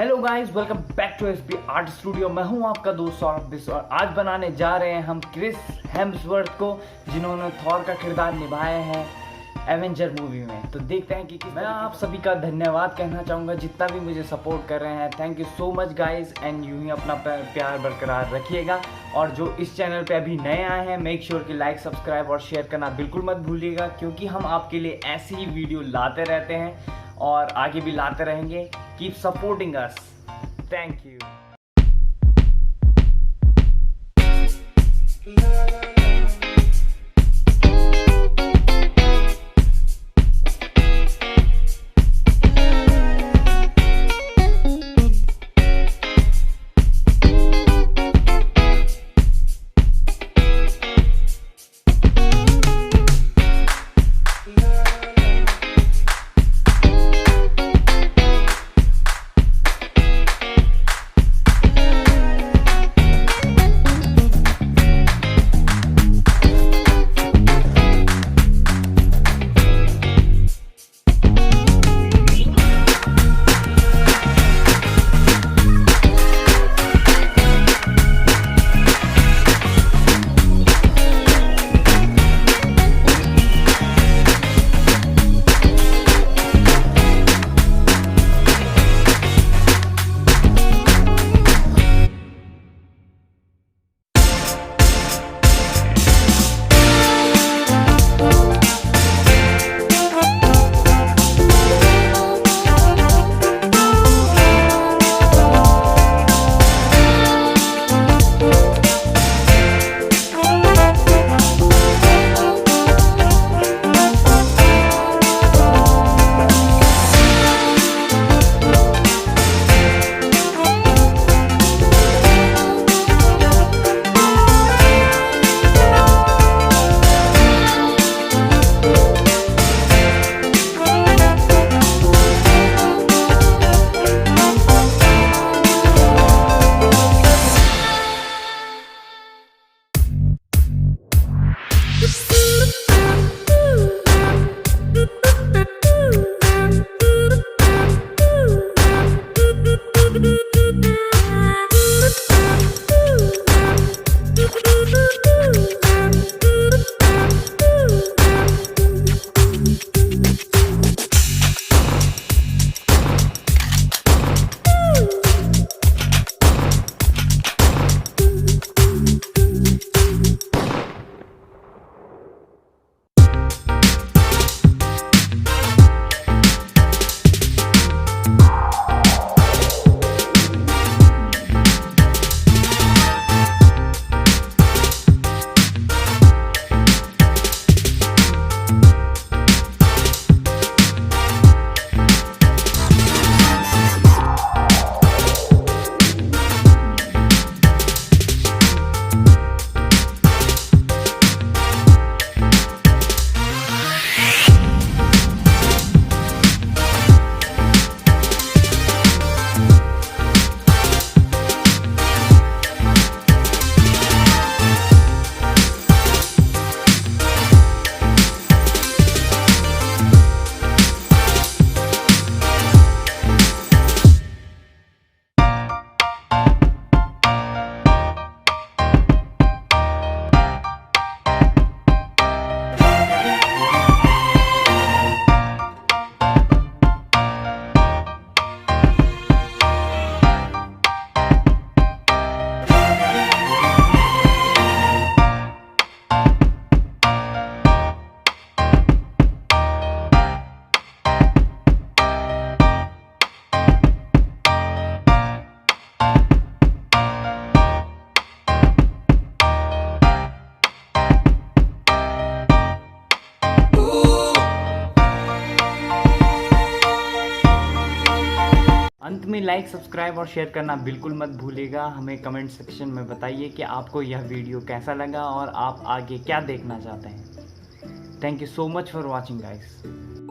Hello guys, welcome back to SP art studio. मैं हूं आपका दोस्त सौरभ और आज बनाने जा रहे हैं हम क्रिस हेम्सवर्थ को, जिन्होंने थॉर का किरदार निभाया है एवेंजर मूवी में। तो देखते हैं कि मैं आप सभी का धन्यवाद कहना चाहूँगा जितना भी मुझे सपोर्ट कर रहे हैं। Thank you so much guys, and यूं ही अपना प्यार बरकरार रखिएगा। और जो इस चैनल पे अभी नए आए हैं, मेक श्योर कि लाइक, सब्सक्राइब और शेयर करना बिल्कुल मत भूलिएगा, क्योंकि हम आपके लिए ऐसी ही वीडियो लाते रहते हैं और आगे भी लाते रहेंगे। Keep supporting us. Thank you. अंत में लाइक, सब्सक्राइब और शेयर करना बिल्कुल मत भूलिएगा। हमें कमेंट सेक्शन में बताइए कि आपको यह वीडियो कैसा लगा और आप आगे क्या देखना चाहते हैं। Thank you so much for watching guys.